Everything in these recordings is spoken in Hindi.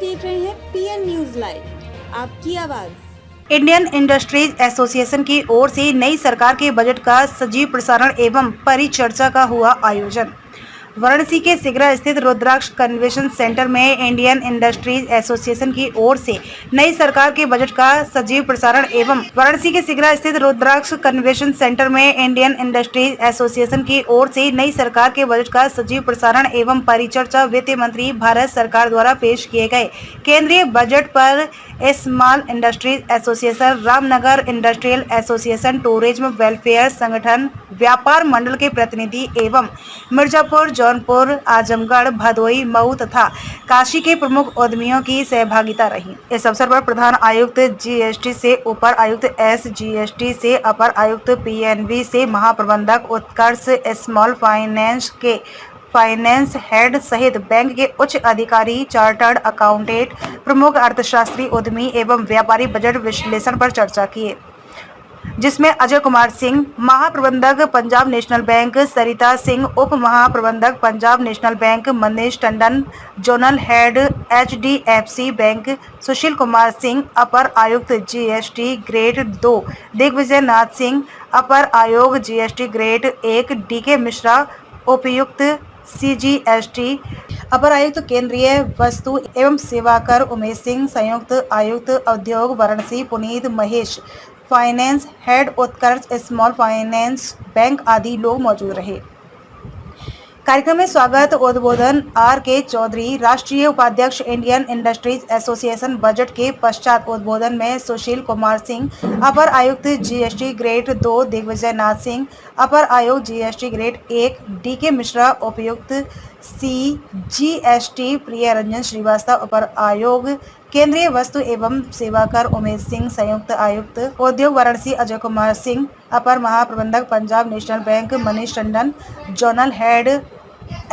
देख रहे हैं पीएन न्यूज लाइव, आपकी आवाज। इंडियन इंडस्ट्रीज एसोसिएशन की ओर से नई सरकार के बजट का सजीव प्रसारण एवं परिचर्चा का हुआ आयोजन। वाराणसी के सिगरा स्थित रुद्राक्ष कन्वेंशन सेंटर में इंडियन इंडस्ट्रीज एसोसिएशन की ओर से नई सरकार के बजट का सजीव प्रसारण एवं वाराणसी के सिगरा स्थित रुद्राक्ष कन्वेंशन सेंटर में इंडियन इंडस्ट्रीज एसोसिएशन की ओर से नई सरकार के बजट का सजीव प्रसारण एवं परिचर्चा वित्त मंत्री भारत सरकार द्वारा पेश किए गए केंद्रीय बजट पर small industries association, Ramnagar industrial association, tourism welfare संगठन, व्यापार मंडल के प्रतिनिधि एवं मिर्जापुर, जौनपुर, आजमगढ़, भदोई, मऊ तथा काशी के प्रमुख उद्यमियों की सहभागिता रही। इस अवसर पर प्रधान आयुक्त जीएसटी से अपर आयुक्त एसजीएसटी से अपर आयुक्त पीएनबी से महाप्रबंधक उत्कर्ष स्मॉल फाइनेंस के फाइनेंस हेड सहित बैंक के उच्च अधिकारी, चार्टर्ड अकाउंटेंट, प्रमुख अर्थशास्त्री, उद्यमी एवं व्यापारी बजट विश्लेषण पर चर्चा किए, जिसमें अजय कुमार सिंह, महाप्रबंधक पंजाब नेशनल बैंक, सरिता सिंह, उप महाप्रबंधक Punjab National Bank, Manish Tandon, zonal head HDFC Bank, Sushil Kumar Singh, अपर आयुक्त जीएसटी ग्रेड 2 दिग्विजय नाथ सिंह, अपर आयोग जीएसटी ग्रेड 1 डीके मिश्रा, उपायुक्त सीजीएसटी, अपर आयुक्त केंद्रीय वस्तु एवं सेवा कर उमेश सिंह, संयुक्त आयुक्त उद्योग वाराणसी पुनीत महेश, फाइनेंस हेड उत्कर्ष स्मॉल फाइनेंस बैंक आदि लोग मौजूद रहे। कार्यक्रम में स्वागत उद्बोधन आर के चौधरी, राष्ट्रीय उपाध्यक्ष इंडियन इंडस्ट्रीज एसोसिएशन, बजट के पश्चात उद्बोधन में सुशील कुमार सिंह, अपर आयुक्त जीएसटी ग्रेड 2 दिग्विजय नाथ सिंह, अपर आयुक्त जीएसटी ग्रेड 1 डीके मिश्रा, उपायुक्त सीजीएसटी प्रिय रंजन श्रीवास्तव, अपर आयोग केंद्रीय वस्तु एवं सेवा कर उमेश सिंह, संयुक्त आयुक्त उद्योग वाराणसी अजय कुमार सिंह, अपर महाप्रबंधक Punjab National Bank Manish Tandon, zonal head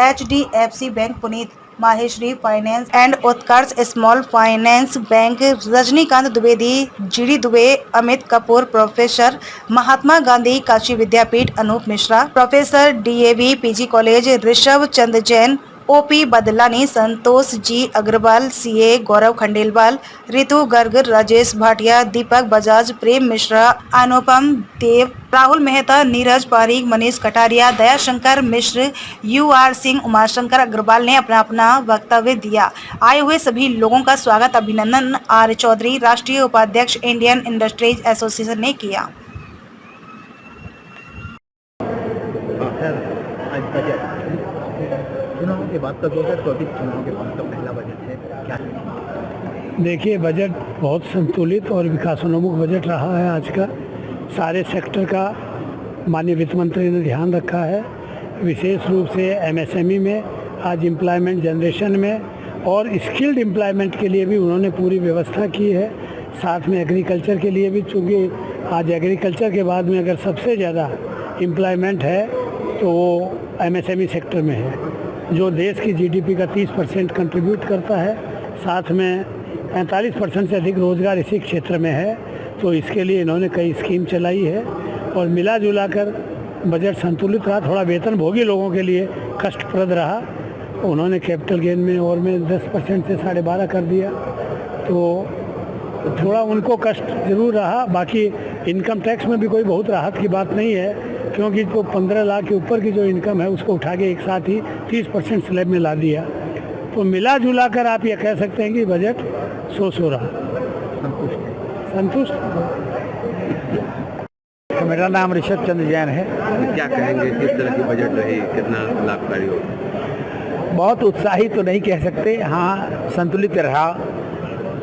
HDFC Bank Puneet Maheshwari, finance and Utkarsh Small Finance Bank Rajnikant Dwivedi, GD Dubey, Amit Kapoor, professor Mahatma Gandhi Kashi Vidyapith Anoop Mishra, professor DAV PG college Rishabh Chand Jain, OP Badlani, Santosh G Agarwal, CA Gaurav Khandelwal, Ritu Garg, Rajesh Bhatia, Deepak Bajaj, Prem Mishra, Anupam Dev, Rahul Mehta, Neeraj Pareek, Manish Kataria, Dayashankar Mishra, UR Singh, Umashankar Agarwal ने अपना अपना वक्तव्य दिया। आए हुए सभी लोगों का स्वागत अभिनंदन आर चौधरी, राष्ट्रीय उपाध्यक्ष इंडियन इंडस्ट्रीज एसोसिएशन ने किया। चुनाव के बाद का 2024 चुनाव के बाद का पहला बजट है, क्या? देखिए, बजट बहुत संतुलित और विकासोन्मुख बजट रहा है आज का। सारे सेक्टर का माननीय वित्त मंत्री ने ध्यान रखा है, विशेष रूप से एमएसएमई में, आज एम्प्लॉयमेंट जनरेशन में और स्किल्ड एम्प्लॉयमेंट के लिए भी उन्होंने पूरी व्यवस्था की है। साथ में एग्रीकल्चर के लिए भी, चूँकि आज एग्रीकल्चर के बाद में अगर सबसे ज़्यादा एम्प्लॉयमेंट है तो वो एमएसएमई सेक्टर में है, जो देश की जीडीपी का 30% कंट्रीब्यूट करता है। साथ में 45% से अधिक रोज़गार इसी क्षेत्र में है, तो इसके लिए इन्होंने कई स्कीम चलाई है और मिला जुला कर बजट संतुलित रहा। थोड़ा वेतनभोगी लोगों के लिए कष्टप्रद रहा, उन्होंने कैपिटल गेन में और में 10% से 12.5 कर दिया, तो थोड़ा उनको कष्ट जरूर रहा। बाकी इनकम टैक्स में भी कोई बहुत राहत की बात नहीं है, क्योंकि जो 15 लाख के ऊपर की जो इनकम है उसको उठा के एक साथ ही 30% स्लैब में ला दिया। तो मिला जुला कर आप ये कह सकते हैं कि बजट सो रहा। संतुष्ट। तो मेरा नाम ऋषभ चंद जैन है। क्या कहेंगे, किस तरह की बजट रही, कितना लाभकारी हो? बहुत उत्साहित तो नहीं कह सकते, हाँ संतुलित रहा।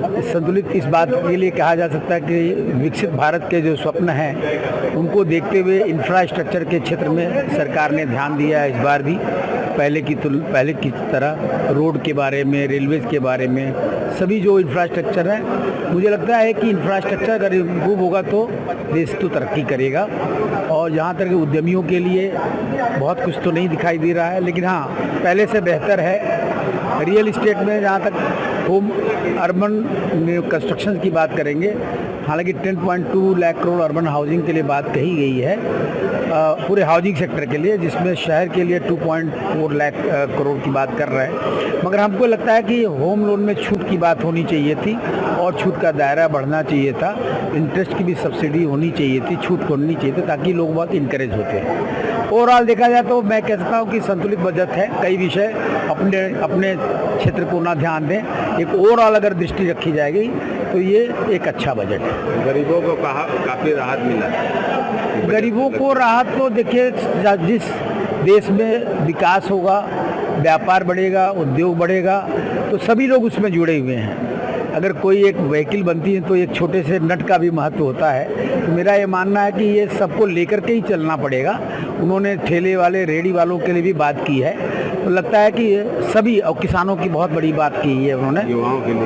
संतुलित इस बात के लिए कहा जा सकता है कि विकसित भारत के जो स्वप्न हैं उनको देखते हुए इंफ्रास्ट्रक्चर के क्षेत्र में सरकार ने ध्यान दिया है। इस बार भी पहले की तरह रोड के बारे में, रेलवेज़ के बारे में, सभी जो इंफ्रास्ट्रक्चर है, मुझे लगता है कि इंफ्रास्ट्रक्चर अगर इम्प्रूव होगा तो देश तो तरक्की करेगा। और जहाँ तक उद्यमियों के लिए बहुत कुछ तो नहीं दिखाई दे रहा है, लेकिन हाँ पहले से बेहतर है। रियल इस्टेट में जहाँ तक होम अर्बन कंस्ट्रक्शन की बात करेंगे, हालांकि 10.2 लाख करोड़ अर्बन हाउसिंग के लिए बात कही गई है पूरे हाउसिंग सेक्टर के लिए, जिसमें शहर के लिए 2.4 लाख करोड़ की बात कर रहे हैं। मगर हमको लगता है कि होम लोन में छूट की बात होनी चाहिए थी और छूट का दायरा बढ़ना चाहिए था, इंटरेस्ट की भी सब्सिडी होनी चाहिए थी, छूट होनी चाहिए थी, ताकि लोग बहुत इनकरेज होते हैं। ओवरऑल देखा जाए तो मैं कह सकता हूँ कि संतुलित बजट है। कई विषय अपने क्षेत्र को ना ध्यान दें, एक ओवरऑल अगर दृष्टि रखी जाएगी तो ये एक अच्छा बजट है। गरीबों को काफ़ी राहत मिला। गरीबों को राहत तो देखिए, जिस देश में विकास होगा, व्यापार बढ़ेगा, उद्योग बढ़ेगा, तो सभी लोग उसमें जुड़े हुए हैं। अगर कोई एक व्हीकल बनती है तो एक छोटे से नट का भी महत्व होता है। तो मेरा ये मानना है कि ये सबको लेकर के ही चलना पड़ेगा। उन्होंने ठेले वाले, रेहड़ी वालों के लिए भी बात की है, तो लगता है कि सभी, और किसानों की बहुत बड़ी बात की है उन्होंने,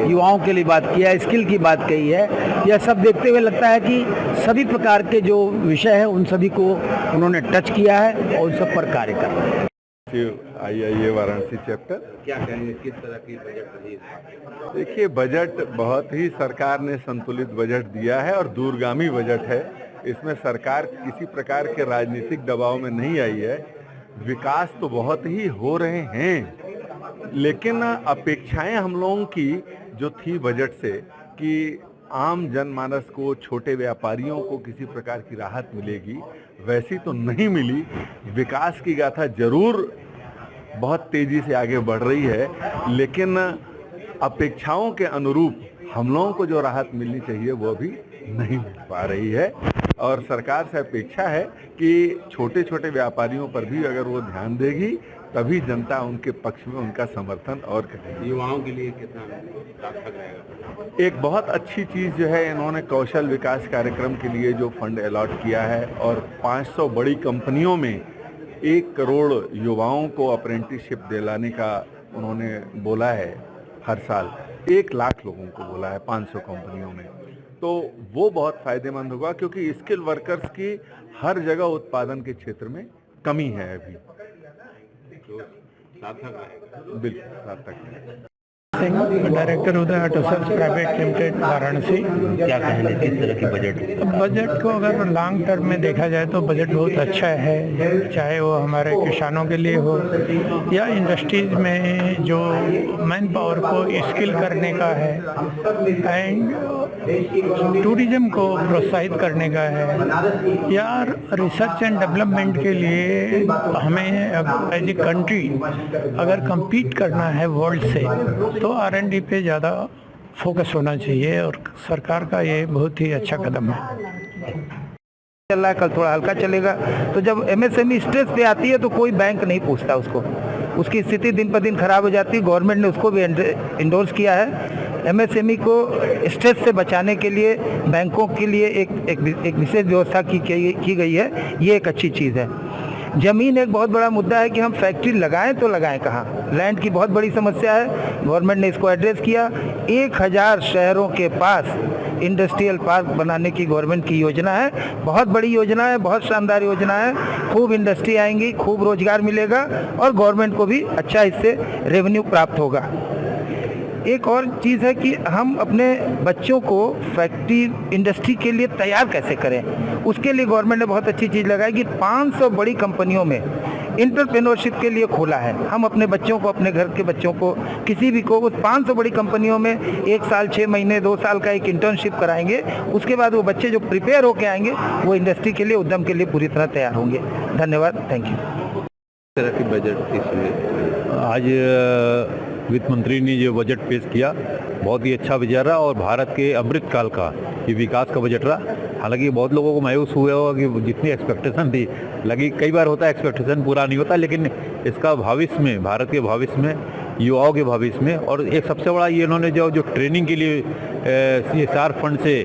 युवाओं के लिए बात की है, स्किल की बात कही है। यह सब देखते हुए लगता है कि सभी प्रकार के जो विषय हैं उन सभी को उन्होंने टच किया है और उन सब पर कार्य कर रहे हैं। IIA Varanasi chapter. क्या कहेंगे, किस तरह की बजट रही? देखिए, बजट बहुत ही सरकार ने संतुलित बजट दिया है और दूरगामी बजट है। इसमें सरकार किसी प्रकार के राजनीतिक दबाव में नहीं आई है। विकास तो बहुत ही हो रहे हैं, लेकिन अपेक्षाएं हम लोगों की जो थी बजट से कि आम जनमानस को, छोटे व्यापारियों को किसी प्रकार की राहत मिलेगी, वैसी तो नहीं मिली। विकास की गाथा जरूर बहुत तेजी से आगे बढ़ रही है, लेकिन अपेक्षाओं के अनुरूप हम लोगों को जो राहत मिलनी चाहिए वो भी नहीं मिल पा रही है। और सरकार से अपेक्षा है कि छोटे छोटे व्यापारियों पर भी अगर वो ध्यान देगी, तभी जनता उनके पक्ष में उनका समर्थन और करेगी। युवाओं के लिए कितना सार्थक रहेगा? एक बहुत अच्छी चीज़ जो है, इन्होंने कौशल विकास कार्यक्रम के लिए जो फंड अलॉट किया है और 500 बड़ी कंपनियों में 1 करोड़ युवाओं को अप्रेंटिसशिप दिलाने का उन्होंने बोला है। हर साल 1 लाख लोगों को बोला है 500 कंपनियों में। तो वो बहुत फायदेमंद होगा, क्योंकि स्किल वर्कर्स की हर जगह उत्पादन के क्षेत्र में कमी है अभी। तो सार्थक रहेगा। बिल्कुल सार्थक है। Director Uday Auto Sales Private Limited Varanasi. क्या कहेंगे, किस तरह की बजट को अगर लॉन्ग टर्म में देखा जाए तो बजट बहुत अच्छा है, चाहे वो हमारे किसानों के लिए हो या इंडस्ट्रीज में जो मैन पावर को स्किल करने का है एंड टूरिज्म को प्रोत्साहित करने का है, या रिसर्च एंड डेवलपमेंट के लिए हमें एज ए कंट्री अगर compete करना है वर्ल्ड से तो R&D पे ज़्यादा फोकस होना चाहिए और सरकार का ये बहुत ही अच्छा कदम है। चल रहा है, कल थोड़ा हल्का चलेगा। तो जब MSME स्ट्रेस पे आती है तो कोई बैंक नहीं पूछता उसको, उसकी स्थिति दिन पर दिन खराब हो जाती है। गवर्नमेंट ने उसको भी इंडोर्स किया है। MSME को स्ट्रेस से बचाने के लिए बैंकों के लिए एक विशेष व्यवस्था की गई है। ये एक अच्छी चीज़ है। ज़मीन एक बहुत बड़ा मुद्दा है कि हम फैक्ट्री लगाएं तो लगाएं कहाँ, लैंड की बहुत बड़ी समस्या है। गवर्नमेंट ने इसको एड्रेस किया। 1000 शहरों के पास इंडस्ट्रियल पार्क बनाने की गवर्नमेंट की योजना है। बहुत बड़ी योजना है, बहुत शानदार योजना है। खूब इंडस्ट्री आएंगी, खूब रोजगार मिलेगा और गवर्नमेंट को भी अच्छा इससे रेवेन्यू प्राप्त होगा। एक और चीज़ है कि हम अपने बच्चों को फैक्ट्री इंडस्ट्री के लिए तैयार कैसे करें, उसके लिए गवर्नमेंट ने बहुत अच्छी चीज़ लगाई कि 500 बड़ी कंपनियों में इंटरप्रेन्योरशिप के लिए खोला है। हम अपने बच्चों को, अपने घर के बच्चों को, किसी भी को उस 500 बड़ी कंपनियों में 1 साल, 6 महीने, 2 साल का एक इंटर्नशिप कराएंगे। उसके बाद वो बच्चे जो प्रिपेयर होके आएंगे वो इंडस्ट्री के लिए, उद्यम के लिए पूरी तरह तैयार होंगे। धन्यवाद, थैंक यू। किस तरह की बजट थी? आज वित्त मंत्री ने जो बजट पेश किया बहुत ही अच्छा बजट रहा और भारत के अमृतकाल का ये विकास का बजट रहा। हालांकि बहुत लोगों को मायूस हुआ होगा कि जितनी एक्सपेक्टेशन थी लगी, कई बार होता है एक्सपेक्टेशन पूरा नहीं होता, लेकिन इसका भविष्य में, भारत के भविष्य में, युवाओं के भविष्य में, और एक सबसे बड़ा ये इन्होंने जो ट्रेनिंग के लिए CSR फंड से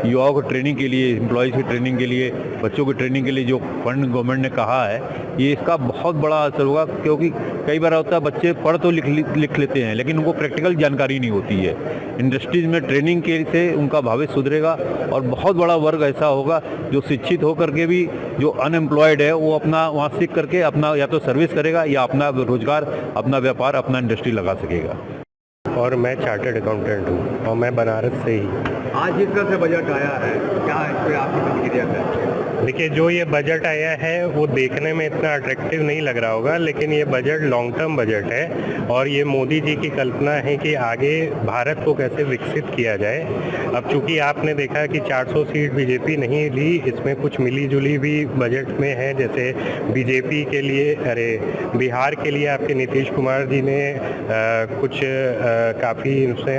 युवाओं को ट्रेनिंग के लिए, एम्प्लॉयज़ की ट्रेनिंग के लिए, बच्चों की ट्रेनिंग के लिए जो फंड गवर्नमेंट ने कहा है, ये इसका बहुत बड़ा असर होगा। क्योंकि कई बार होता है बच्चे पढ़ तो लिख लेते हैं लेकिन उनको प्रैक्टिकल जानकारी नहीं होती है। इंडस्ट्रीज में ट्रेनिंग के से उनका भविष्य सुधरेगा और बहुत बड़ा वर्ग ऐसा होगा जो शिक्षित होकर के भी जो अनएम्प्लॉयड है वो अपना वहाँ सीख करके अपना या तो सर्विस करेगा या अपना रोजगार, अपना व्यापार, अपना इंडस्ट्री लगा सकेगा। और मैं चार्टर्ड अकाउंटेंट हूँ और मैं बनारस से ही। आज जिस तरह से बजट आया है, क्या इस पर आपकी प्रतिक्रिया है? देखिए, जो ये बजट आया है वो देखने में इतना अट्रैक्टिव नहीं लग रहा होगा, लेकिन ये बजट लॉन्ग टर्म बजट है और ये मोदी जी की कल्पना है कि आगे भारत को कैसे विकसित किया जाए। अब चूंकि आपने देखा कि 400 सीट बीजेपी नहीं ली, इसमें कुछ मिली जुली भी बजट में है। जैसे बीजेपी के लिए, बिहार के लिए आपके नीतीश कुमार जी ने कुछ काफ़ी उसमें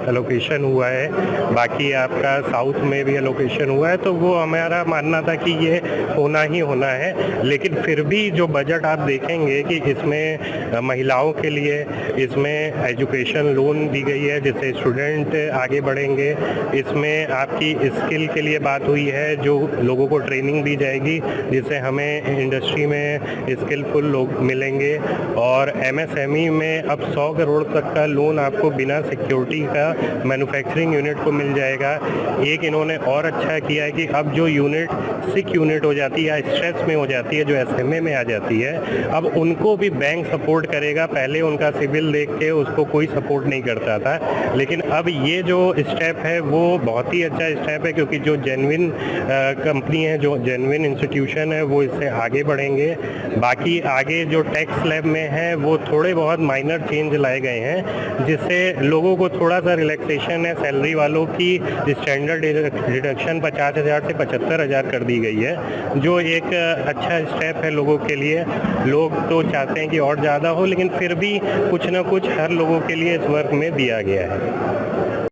एलोकेशन हुआ है, बाकी आपका साउथ में भी एलोकेशन हुआ है, तो वो हमारा मानना था कि ये होना ही होना है। लेकिन फिर भी जो बजट आप देखेंगे कि इसमें महिलाओं के लिए इसमें एजुकेशन लोन दी गई है, जिससे स्टूडेंट आगे बढ़ेंगे। इसमें आपकी स्किल के लिए बात हुई है, जो लोगों को ट्रेनिंग दी जाएगी, जिससे हमें इंडस्ट्री में स्किलफुल लोग मिलेंगे। और एमएसएमई में अब 100 करोड़ तक का लोन आपको बिना सिक्योरिटी का मैन्युफैक्चरिंग यूनिट को मिल जाएगा। एक इन्होंने और अच्छा किया है कि अब जो यूनिट सिक यूनिट हो जाती है या स्ट्रेस में हो जाती है, जो एसएमए में आ जाती है, अब उनको भी बैंक सपोर्ट करेगा। पहले उनका सिविल देख के उसको कोई सपोर्ट नहीं करता था, लेकिन अब ये जो स्टेप है वो बहुत ही अच्छा स्टेप है, क्योंकि जो जेन्युइन कंपनी है, जो जेन्युइन इंस्टीट्यूशन है, वो इससे आगे बढ़ेंगे। बाकी आगे जो टैक्स स्लैब में है वो थोड़े बहुत माइनर चेंज लाए गए हैं, जिससे लोगों को थोड़ा सा रिलैक्सेशन है। सैलरी वालों की स्टैंडर्ड डिडक्शन 50,000 से 75,000 कर दी गई है, जो एक अच्छा स्टेप है लोगों के लिए। लोग तो चाहते हैं कि और ज़्यादा हो, लेकिन फिर भी कुछ ना कुछ हर लोगों के लिए इस वर्क में दिया गया है।